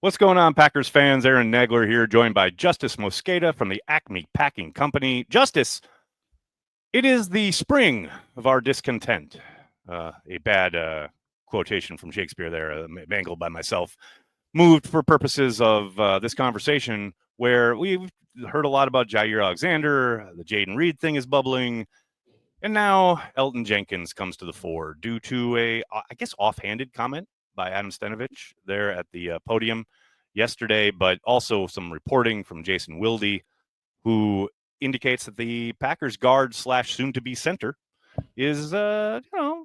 What's going on, Packers fans? Aaron Nagler here, joined by Justis Mosqueda from the ACME Packing Company. Justis, it is the spring of our discontent. A bad quotation from Shakespeare there, mangled by myself. Moved for purposes of this conversation, where we've heard a lot about Jair Alexander, the Jaden Reed thing is bubbling, and now Elton Jenkins comes to the fore due to a, I guess, offhanded comment by Adam Stenavich there at the podium yesterday, but also some reporting from Jason Wilde, who indicates that the Packers guard / soon-to-be center is, a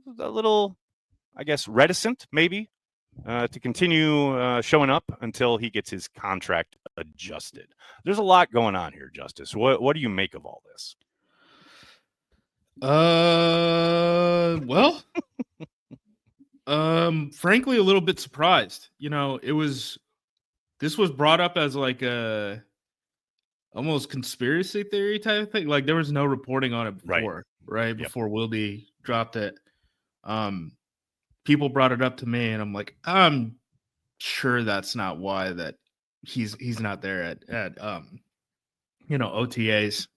little, I guess, reticent maybe to continue showing up until he gets his contract adjusted. There's a lot going on here, Justis. What do you make of all this? Well, frankly, a little bit surprised. This was brought up as like a almost conspiracy theory type of thing. Like there was no reporting on it before, right? Yep. Before Wilde dropped it. People brought it up to me, and I'm like, I'm sure that's not why that he's not there at OTAs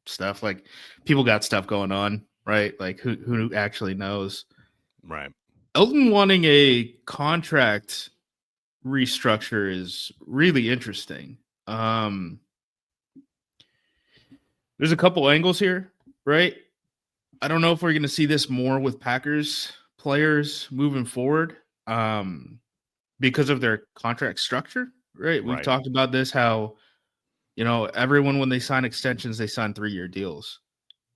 stuff. Like people got stuff going on, right? Like who actually knows? Right. Elton wanting a contract restructure is really interesting. There's a couple angles here, right? I don't know if we're going to see this more with Packers players moving forward because of their contract structure, right? We've talked about this, how, everyone, when they sign extensions, they sign 3-year deals.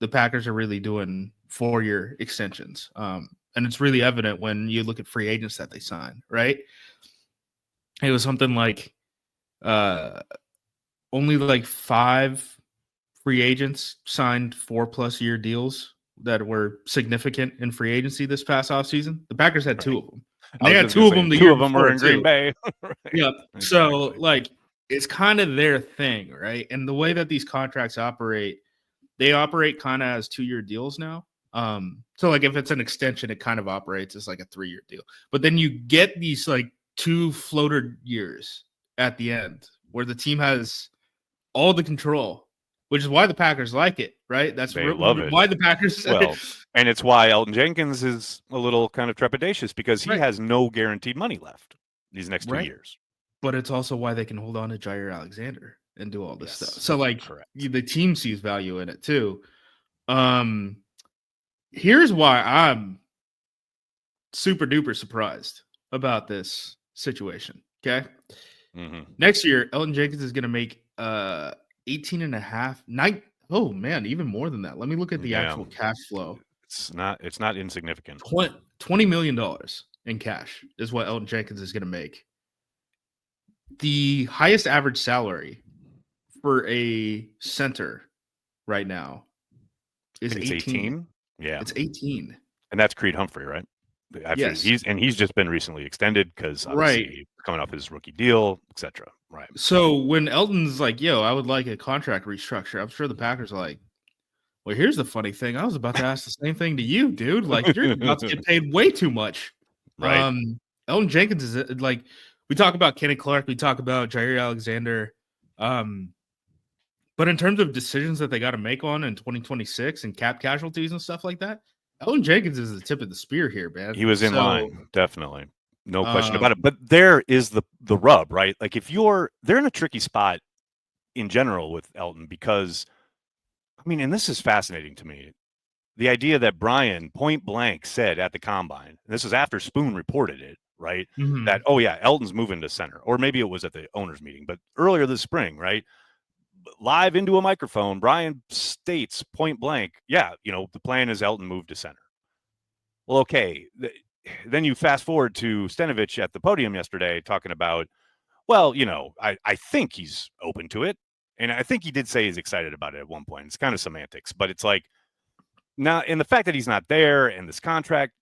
The Packers are really doing 4-year extensions. And it's really evident when you look at free agents that they sign, right? It was something like only like 5 free agents signed 4+ year deals that were significant in free agency this past offseason. The Packers had 2 of them. They had 2 of them. Two of them were in Green Bay. Right. Yeah. Exactly. So it's kind of their thing, right? And the way that these contracts operate, they operate kind of as 2-year deals now. So like if it's an extension, it kind of operates as like a 3-year deal. But then you get these like 2 floater years at the end where the team has all the control, which is why the Packers like it, right? That's why the Packers. Well, and it's why Elton Jenkins is a little kind of trepidatious because he has no guaranteed money left these next 2 years. But it's also why they can hold on to Jair Alexander and do all this stuff. So the team sees value in it too. Here's why I'm super duper surprised about this situation. Okay. Mm-hmm. Next year, Elton Jenkins is going to make 18.5. Oh man, even more than that. Let me look at the actual cash flow. It's not insignificant. $20 million in cash is what Elton Jenkins is going to make. The highest average salary for a center right now is 18. Yeah, it's 18, and that's Creed Humphrey, right? Yes, he's just been recently extended because coming off his rookie deal, etc. Right. So when Elton's like, "Yo, I would like a contract restructure," I'm sure the Packers are like, "Well, here's the funny thing. I was about to ask the same thing to you, dude. Like, you're about to get paid way too much." Right. Elton Jenkins is like, we talk about Kenny Clark, we talk about Jair Alexander, but in terms of decisions that they got to make on in 2026 and cap casualties and stuff like that, Elton Jenkins is the tip of the spear here, man. He was in line, definitely. No question about it. But there is the rub, right? Like they're in a tricky spot in general with Elton because, I mean, and this is fascinating to me. The idea that Brian point blank said at the combine, and this is after Spoon reported it, right? Mm-hmm. That, oh yeah, Elton's moving to center. Or maybe it was at the owners meeting, but earlier this spring, right? Live into a microphone, Brian states point blank, yeah, the plan is Elton move to center. Well, okay. Then you fast forward to Stenavich at the podium yesterday talking about, well, I think he's open to it. And I think he did say he's excited about it at one point. It's kind of semantics, but it's like now, and the fact that he's not there and this contract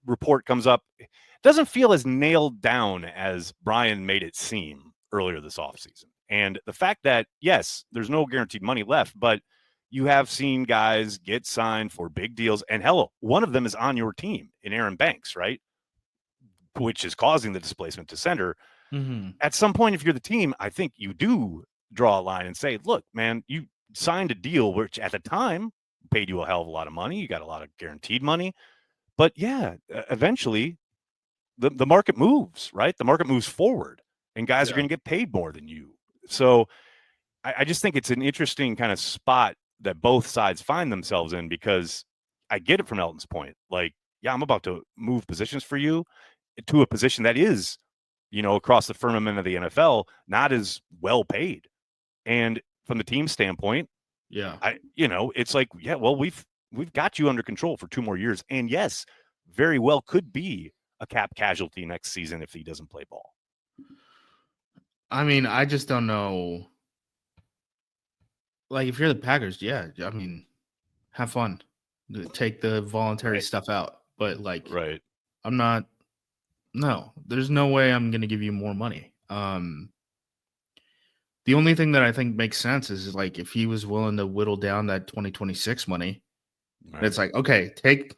report comes up, it doesn't feel as nailed down as Brian made it seem earlier this offseason. And the fact that, yes, there's no guaranteed money left, but you have seen guys get signed for big deals. And hell, one of them is on your team in Aaron Banks, right? Which is causing the displacement to center. At some point, if you're the team, I think you do draw a line and say, look, man, you signed a deal which at the time paid you a hell of a lot of money. You got a lot of guaranteed money. But yeah, eventually the market moves, right? The market moves forward and guys are going to get paid more than you. So I just think it's an interesting kind of spot that both sides find themselves in, because I get it from Elton's point. Like, yeah, I'm about to move positions for you to a position that is, across the firmament of the NFL, not as well paid. And from the team standpoint, it's like, yeah, well, we've got you under control for 2 more years. And yes, very well could be a cap casualty next season if he doesn't play ball. I mean, I just don't know. Like, if you're the Packers, yeah, I mean, have fun. Take the voluntary stuff out. But, like, I'm not – no, there's no way I'm going to give you more money. The only thing that I think makes sense is, like, if he was willing to whittle down that 2026 money, it's like, okay, take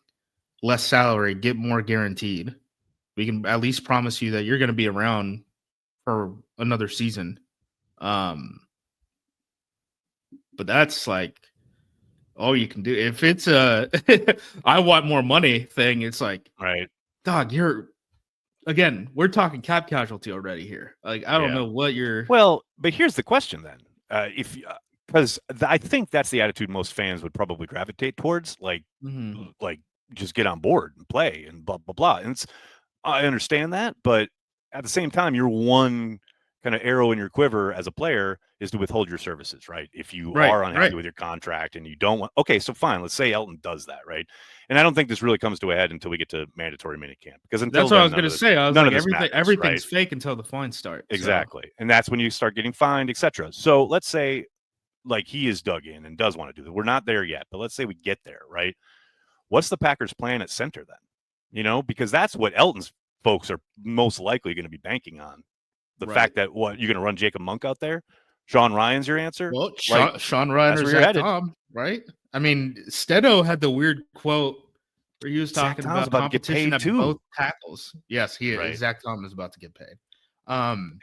less salary, get more guaranteed. We can at least promise you that you're going to be around for another season. But that's like all you can do. If it's a I want more money thing, it's like, dog, we're talking cap casualty already here. Like, I don't know what you're. Well, but here's the question then. Because I think that's the attitude most fans would probably gravitate towards, like just get on board and play and blah, blah, blah. And I understand that, but at the same time, your one kind of arrow in your quiver as a player is to withhold your services, right? If you are unhappy with your contract and you don't want, okay, so fine, let's say Elton does that, right? And I don't think this really comes to a head until we get to mandatory minicamp, because until that's what I was going to say. I was like, everything's fake until the fine starts. Exactly. So. And that's when you start getting fined, etc. So let's say like he is dug in and does want to do that. We're not there yet, but let's say we get there, right? What's the Packers' plan at center then? Because that's what Elton's folks are most likely going to be banking on. The fact that you're going to run Jacob Monk out there, Sean Ryan's your answer. Well, Sean Ryan or Zach Tom, right? I mean, Stedo had the weird quote where he was talking about competition at both tackles. Yes, he is. Zach Tom is about to get paid.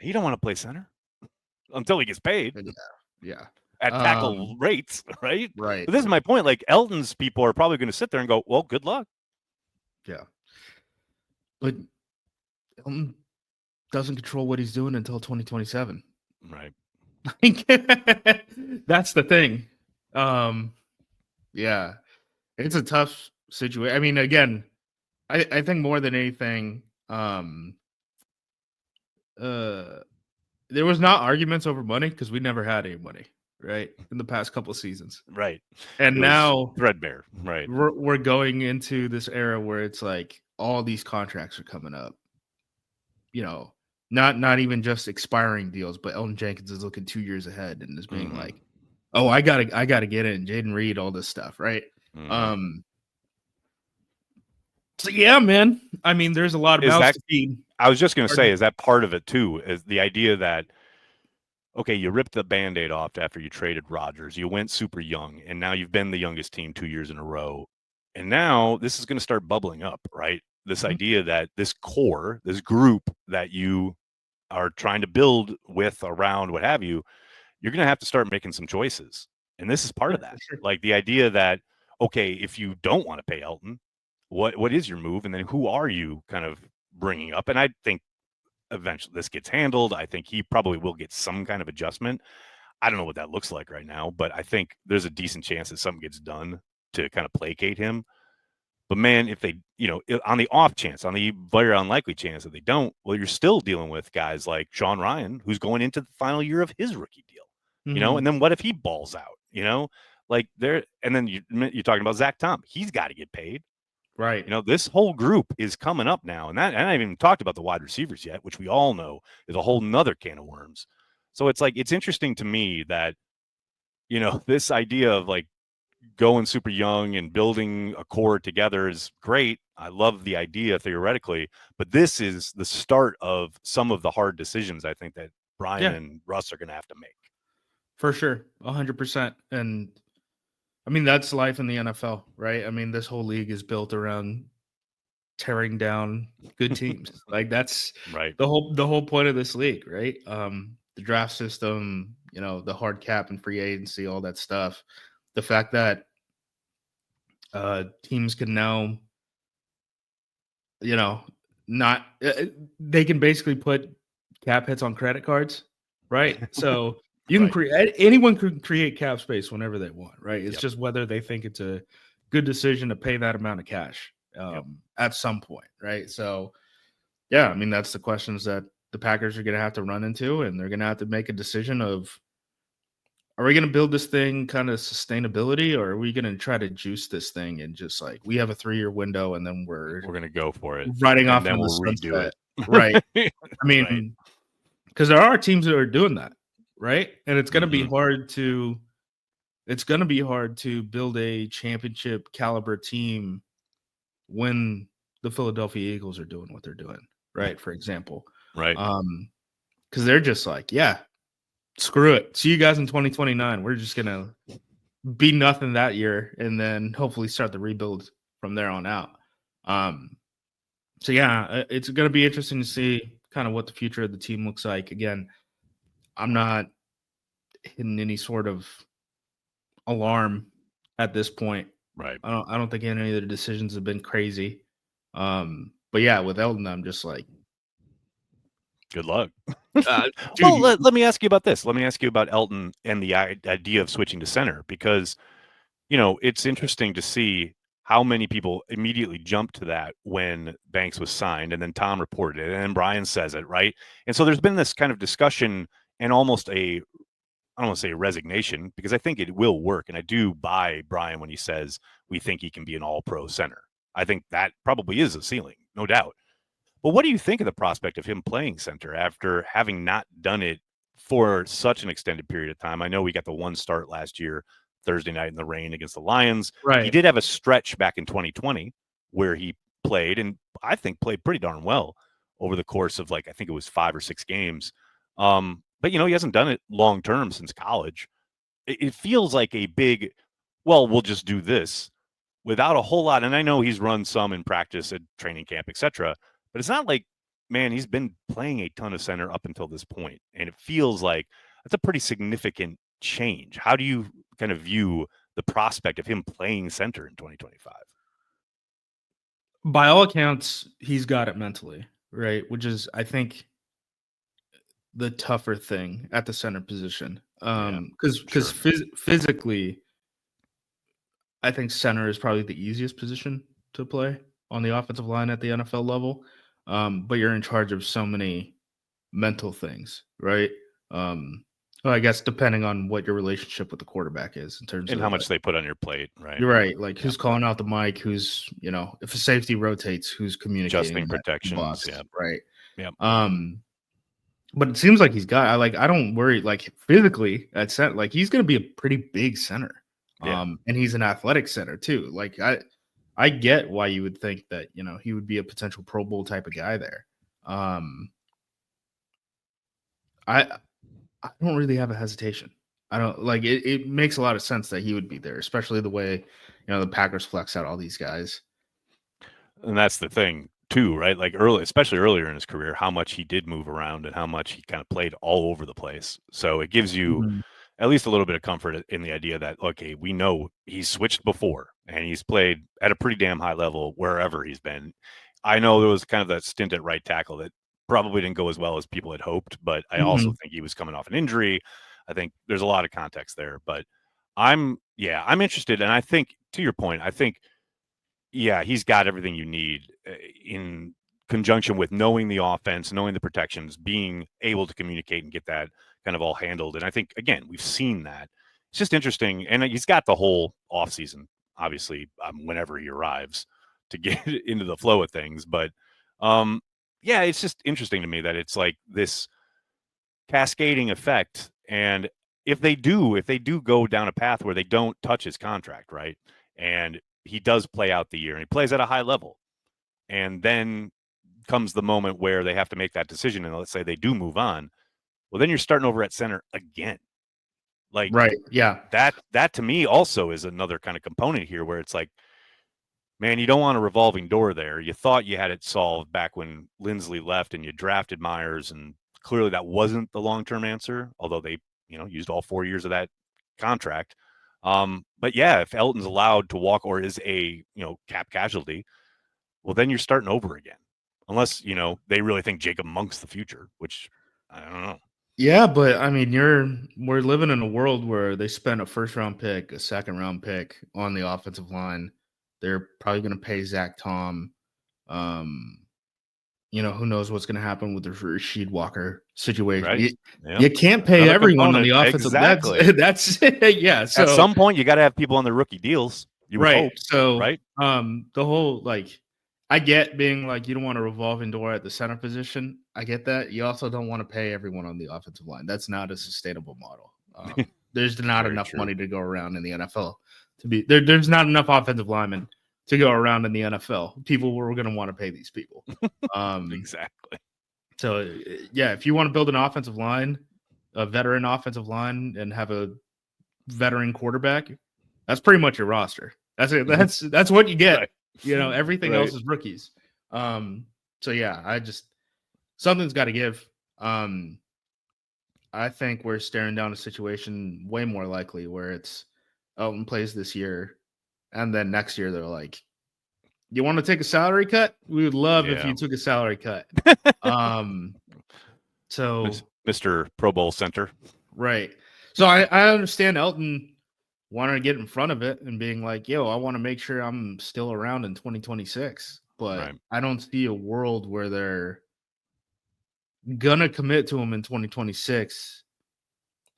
He don't want to play center until he gets paid. Yeah. At tackle rates, right? Right. But this is my point. Like, Elton's people are probably going to sit there and go, "Well, good luck." Yeah. But Elton doesn't control what he's doing until 2027. Right. That's the thing. Yeah. It's a tough situation. I mean, again, I think more than anything, there was not arguments over money because we never had any money, right? In the past couple of seasons. Right. And now threadbare. Right. We're going into this era where it's like all these contracts are coming up. Not even just expiring deals, but Elton Jenkins is looking 2 years ahead and is being like, "Oh, I gotta get in." Jaden Reed, all this stuff, right? So yeah, man. I mean, there's a lot of mouths to feed. I was just gonna say, is that part of it too? Is the idea that okay, you ripped the Band-Aid off after you traded Rodgers, you went super young, and now you've been the youngest team 2 years in a row, and now this is gonna start bubbling up, right? This idea that this core, this group that you are trying to build with, around, what have you, you're going to have to start making some choices. And this is part of that. Sure. Like the idea that, okay, if you don't want to pay Elton, what is your move? And then who are you kind of bringing up? And I think eventually this gets handled. I think he probably will get some kind of adjustment. I don't know what that looks like right now, but I think there's a decent chance that something gets done to kind of placate him. But man, if they, on the off chance, on the very unlikely chance that they don't, well, you're still dealing with guys like Sean Ryan, who's going into the final year of his rookie deal, and then what if he balls out, like there, and then you're talking about Zach Tom, he's got to get paid. Right. This whole group is coming up now, and I haven't even talked about the wide receivers yet, which we all know is a whole nother can of worms. So it's like, it's interesting to me that, this idea of like, going super young and building a core together is great. I love the idea theoretically, but this is the start of some of the hard decisions I think that Brian and Russ are going to have to make. For sure. 100%. And I mean, that's life in the NFL, right? I mean, this whole league is built around tearing down good teams. Like that's Right. the whole point of this league, right? The draft system, the hard cap and free agency, all that stuff. The fact that teams can now, not they can basically put cap hits on credit cards, right? So you can Right. create anyone can create cap space whenever they want, right? It's Yep. just whether they think it's a good decision to pay that amount of cash at some point, right? So yeah, I mean that's the questions that the Packers are going to have to run into, and they're going to have to make a decision of, are we going to build this thing kind of sustainability, or are we going to try to juice this thing and just like we have a 3-year window and then we're We're gonna go for it, riding and off then into the we'll redo sunset, right? it. I Right. mean, because there are teams that are doing that, right? And it's going to be Mhm. hard to build a championship caliber team when the Philadelphia Eagles are doing what they're doing, right? For example, Right. Because they're just like, yeah, screw it. See you guys in 2029. We're just gonna be nothing that year, and then hopefully start the rebuild from there on out. So yeah, it's gonna be interesting to see kind of what the future of the team looks like. Again, I'm not hitting any sort of alarm at this point. Right. I don't think any of the decisions have been crazy. But yeah, with Elton, I'm just like, Good luck. dude, Well, let me ask you about this. Let me ask you about Elton and the idea of switching to center, because it's interesting to see how many people immediately jumped to that when Banks was signed, and then Tom reported it, and then Brian says it, right? And so there's been this kind of discussion and almost I don't want to say a resignation, because I think it will work, and I do buy Brian when he says we think he can be an all-pro center. I think that probably is a ceiling, no doubt. But what do you think of the prospect of him playing center after having not done it for such an extended period of time? I know we got the one start last year, Thursday night in the rain against the Lions. He right? did have a stretch back in 2020 where he played, and I think played pretty darn well over the course of, like, I think it was 5 or 6 games. But he hasn't done it long term since college. It feels like a big, well, we'll just do this without a whole lot. And I know he's run some in practice at training camp, etc. But it's not like, man, he's been playing a ton of center up until this point, and it feels like that's a pretty significant change. How do you kind of view the prospect of him playing center in 2025? By all accounts, he's got it mentally, right? Which is, I think, the tougher thing at the center position. Yeah, Because sure. physically, I think center is probably the easiest position to play on the offensive line at the NFL level. But you're in charge of so many mental things, right? Well, I guess depending on what your relationship with the quarterback is in terms And of how much they put on your plate, right? you're right. Like Yeah. who's calling out the mic, who's, if a safety rotates, who's communicating Adjusting in that protections. box, Yeah. right? Yeah. But it seems like he's got. I don't worry. Like physically, at center, like he's going to be a pretty big center. Yeah. And he's an athletic center too. Like I get why you would think that he would be a potential Pro Bowl type of guy there. I don't really have a hesitation. I don't like it. It makes a lot of sense that he would be there, especially the way the Packers flex out all these guys. And that's the thing too, right? Like especially earlier in his career, how much he did move around and how much he kind of played all over the place. So it gives you Mhm. at least a little bit of comfort in the idea that, okay, we know he's switched before and he's played at a pretty damn high level wherever he's been. I know there was kind of that stint at right tackle that probably didn't go as well as people had hoped, but I also Mhm. think he was coming off an injury. I think there's a lot of context there, but I'm interested. And I think, to your point, I think, yeah, he's got everything you need in conjunction with knowing the offense, knowing the protections, being able to communicate and get that kind of all handled. And I think, again, we've seen that. It's just interesting. And he's got the whole offseason, obviously, whenever he arrives to get into the flow of things. But yeah, it's just interesting to me that it's like this cascading effect. And if they do go down a path where they don't touch his contract, right? And he does play out the year and he plays at a high level. And then comes the moment where they have to make that decision. And let's say they do move on. Well, then you're starting over at center again. Like Right. Yeah. that to me also is another kind of component here where it's like, Man, you don't want a revolving door there. You thought you had it solved back when Lindsley left and you drafted Myers, and clearly that wasn't the long-term answer, although they, used all 4 years of that contract. But yeah, if Elton's allowed to walk or is a, cap casualty, well, then you're starting over again. Unless, they really think Jacob Monk's the future, which I don't know. Yeah, but I mean, we're living in a world where they spent a first-round pick, a second-round pick on the offensive line. They're probably going to pay Zach Tom. Who knows what's going to happen with the Rasheed Walker situation. Right. You can't pay Another everyone on component. the offensive. Exactly. That's yeah. So at some point, you got to have people on the rookie deals. You would hope, So right. The whole I get being you don't want a revolving door at the center position. I get that. You also don't want to pay everyone on the offensive line. That's not a sustainable model. There's not enough money to go around in the NFL to be there. There's not enough offensive linemen to go around in the NFL. People were going to want to pay these people. Exactly. So yeah, if you want to build an offensive line, a veteran offensive line, and have a veteran quarterback, that's pretty much your roster. That's it. That's what you get. Right. Everything else is rookies. So yeah, something's got to give. I think we're staring down a situation way more likely where it's Elton plays this year, and then next year they're like, "You want to take a salary cut? We would love if you took a salary cut." So Mr. Pro Bowl center, right? So I understand Elton wanting to get in front of it and being like, "Yo, I want to make sure I'm still around in 2026." But I don't see a world where they're gonna commit to him in 2026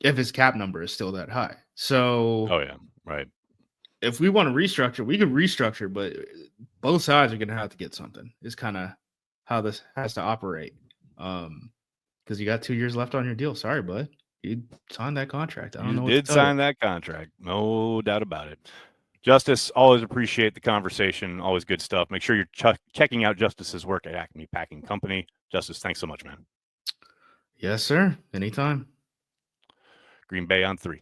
if his cap number is still that high. So, if we want to restructure, we could restructure, but both sides are gonna have to get something. Is kind of how this has to operate. Because you got 2 years left on your deal. Sorry, bud. You signed that contract. I don't know. You did sign that contract. No doubt about it. Justis, always appreciate the conversation. Always good stuff. Make sure you're checking out Justis's work at ACME Packing Company. Justis, thanks so much, man. Yes, sir. Anytime. Green Bay on 3.